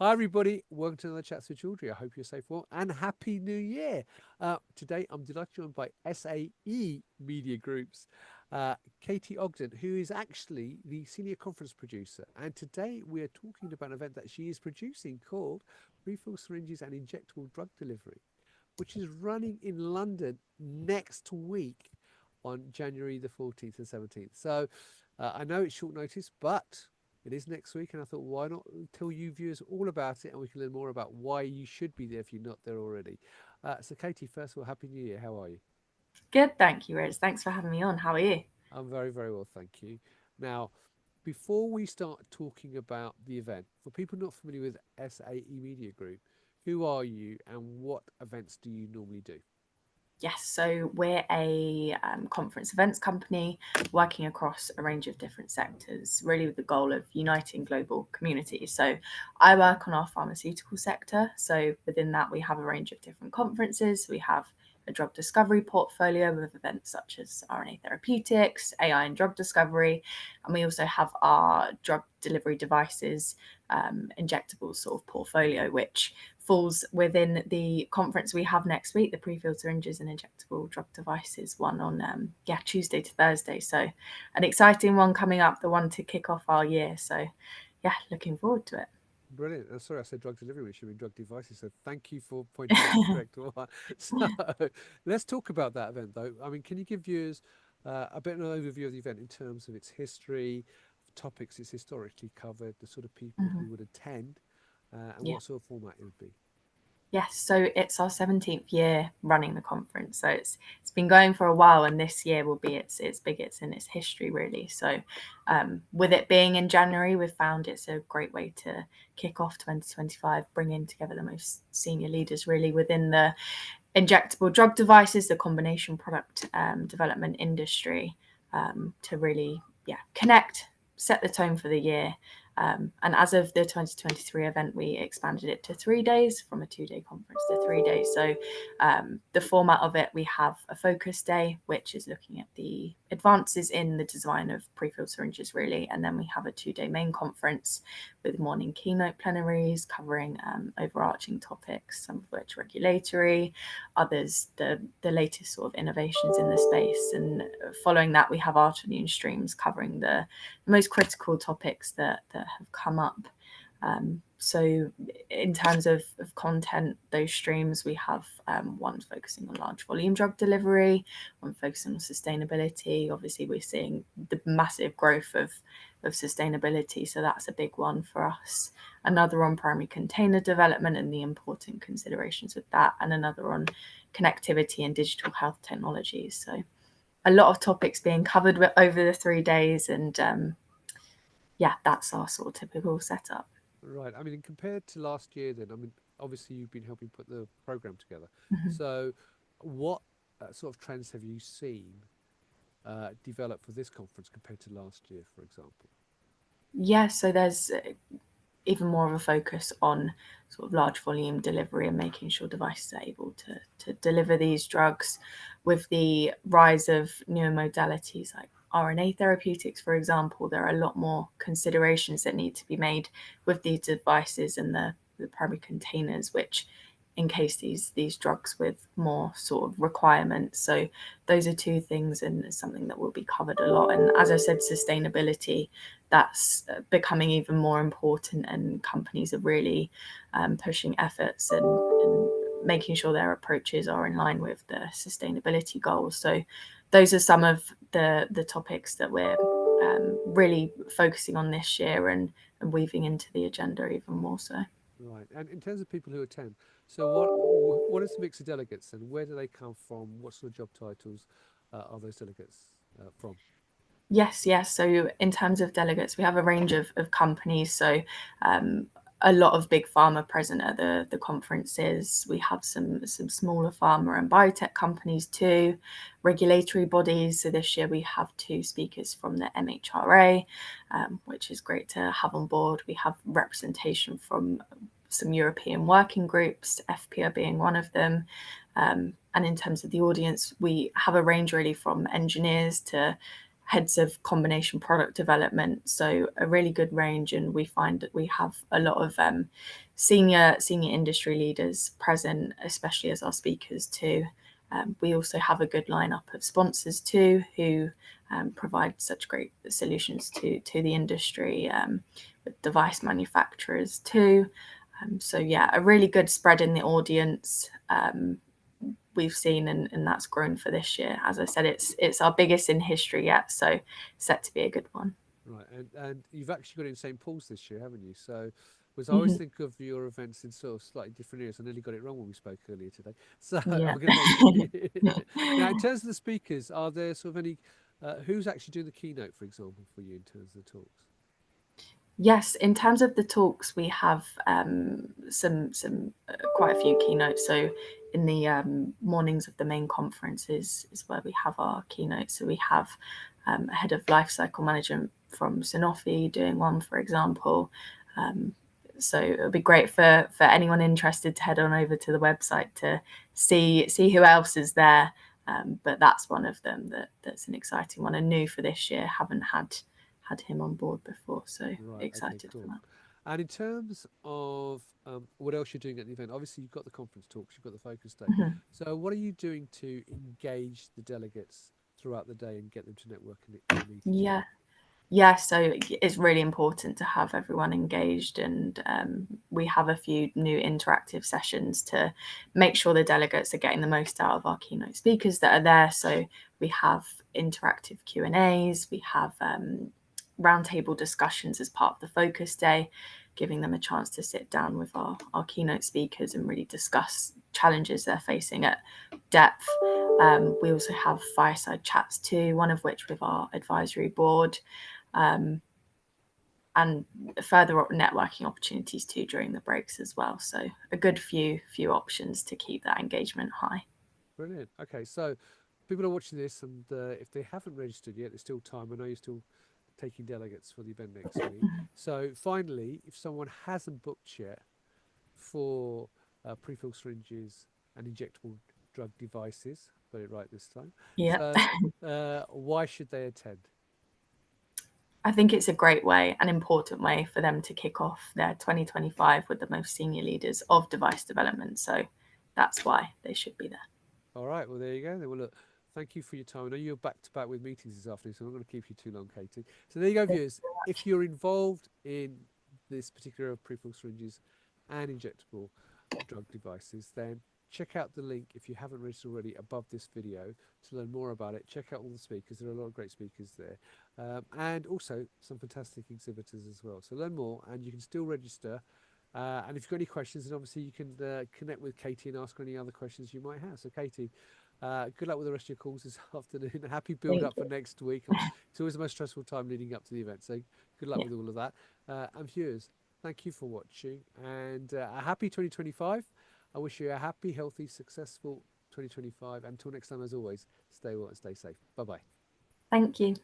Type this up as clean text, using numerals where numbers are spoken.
Hi, everybody. Welcome to another Chats with Georgie. I hope you're safe, well, and Happy New Year. Today, I'm delighted joined by SAE Media Group's Katie Ogden, who is actually the senior conference producer. And today, we are talking about an event that she is producing called Prefilled Syringes and Injectable Drug Delivery, which is running in London next week on January the 14th and 17th. So I know it's short notice, but it is next week, and I thought, why not tell you viewers all about it, and we can learn more about why you should be there if you're not there already. So, Katie, first of all, Happy New Year. How are you? Good, thank you, Riz. Thanks for having me on. How are you? I'm very, very well, thank you. Now, before we start talking about the event, for people not familiar with SAE Media Group, who are you and what events do you normally do? Yes, so we're a conference events company working across a range of different sectors, really with the goal of uniting global communities. So I work on our pharmaceutical sector. So within that, we have a range of different conferences. We have a drug discovery portfolio with events such as RNA therapeutics, AI and drug discovery. And we also have our drug delivery devices, injectable sort of portfolio, which falls within the conference we have next week, the pre-filled syringes and injectable drug devices one on Tuesday to Thursday. So an exciting one coming up, the one to kick off our year. So yeah, looking forward to it. Brilliant. Sorry, I said drug delivery, which should be drug devices. So thank you for pointing out the correct one. So let's talk about that event, though. I mean, can you give viewers a bit of an overview of the event in terms of its history, topics it's historically covered, the sort of people Mhm. who would attend, and Yeah. what sort of format it would be? Yes, so it's our 17th year running the conference. So it's been going for a while, and this year will be its biggest in its history, really. So with it being in January, we've found it's a great way to kick off 2025, bringing together the most senior leaders really within the injectable drug devices, the combination product development industry, to really connect, set the tone for the year. And as of the 2023 event, we expanded it to 3 days from a 2-day conference to 3 days. So the format of it, we have a focus day, which is looking at the advances in the design of prefilled syringes, really. And then we have a 2-day main conference with morning keynote plenaries covering overarching topics, some of which regulatory, others the latest sort of innovations in the space. And following that, we have afternoon streams covering the most critical topics that have come up. So in terms of content, those streams, we have one focusing on large volume drug delivery, one focusing on sustainability. Obviously, we're seeing the massive growth of sustainability, so that's a big one for us. Another on primary container development and the important considerations with that, and another on connectivity and digital health technologies. So a lot of topics being covered over the 3 days, and that's our sort of typical setup. Right. I mean, compared to last year, then, I mean, obviously you've been helping put the program together. Mhm. So, what sort of trends have you seen develop for this conference compared to last year, for example? Yeah, so there's even more of a focus on sort of large volume delivery and making sure devices are able to deliver these drugs. With the rise of newer modalities like RNA therapeutics, for example, there are a lot more considerations that need to be made with these devices and the primary containers, which encase these drugs with more sort of requirements. So those are two things, and it's something that will be covered a lot. And as I said, sustainability, that's becoming even more important, and companies are really pushing efforts and making sure their approaches are in line with the sustainability goals. So those are some of the topics that we're really focusing on this year, and weaving into the agenda even more so. Right. And in terms of people who attend, so what is the mix of delegates and where do they come from? What sort of job titles are those delegates from? Yes, yes. So in terms of delegates, we have a range of companies. So a lot of big pharma present at the conferences. We have some smaller pharma and biotech companies too, regulatory bodies. So this year we have 2 speakers from the MHRA, which is great to have on board. We have representation from some European working groups, FPA being one of them. And in terms of the audience, we have a range really from engineers to heads of combination product development. So a really good range, and we find that we have a lot of senior industry leaders present, especially as our speakers too. We also have a good lineup of sponsors too, who provide such great solutions to the industry, with device manufacturers too. So yeah, a really good spread in the audience we've seen, and that's grown for this year. As I said, it's our biggest in history yet, so set to be a good one. Right, and you've actually got it in St Paul's this year, haven't you? So, was I always think of your events in sort of slightly different areas. I nearly got it wrong when we spoke earlier today. So Yeah. I'm going to make it. Now, in terms of the speakers, are there sort of any? Who's actually doing the keynote, for example, for you in terms of the talks? Yes, in terms of the talks, we have some quite a few keynotes. So in the mornings of the main conference is where we have our keynotes. So we have a head of life cycle management from Sanofi doing one, for example. So it'll be great for anyone interested to head on over to the website to see who else is there. But that's one of them that's an exciting one and new for this year. Haven't had him on board before, so Right. Okay. excited for Cool. that. And in terms of what else you're doing at the event, obviously you've got the conference talks, you've got the focus day. Mhm. So what are you doing to engage the delegates throughout the day and get them to network in the meetings? Yeah, so it's really important to have everyone engaged, and we have a few new interactive sessions to make sure the delegates are getting the most out of our keynote speakers that are there. So we have interactive Q&As, we have roundtable discussions as part of the focus day, giving them a chance to sit down with our keynote speakers and really discuss challenges they're facing at depth. We also have fireside chats too, one of which with our advisory board, and further networking opportunities too during the breaks as well. So a good few options to keep that engagement high. Brilliant. Okay, so people are watching this, and if they haven't registered yet, there's still time. I know you're still taking delegates for the event next week. So finally, if someone hasn't booked yet for pre-filled syringes and injectable drug devices, got it right this time. Yeah. So why should they attend? I think it's a great way, an important way for them to kick off their 2025 with the most senior leaders of device development. So that's why they should be there. All right, well, there you go. Well, look, thank you for your time. I know you're back to back with meetings this afternoon, so I'm not going to keep you too long, Katie. So there you go, viewers. If you're involved in this particular pre-filled syringes and injectable drug devices, then check out the link if you haven't registered already above this video to learn more about it. Check out all the speakers. There are a lot of great speakers there, and also some fantastic exhibitors as well. So learn more, and you can still register. And if you've got any questions, then obviously you can connect with Katie and ask any other questions you might have. So Katie, good luck with the rest of your calls this afternoon. Happy build Thank up for you. next week. It's always the most stressful time leading up to the event. So good luck Yeah. with all of that. And viewers, thank you for watching, and a happy 2025. I wish you a happy, healthy, successful 2025. Until next time, as always, stay well and stay safe. Bye-bye. Thank you.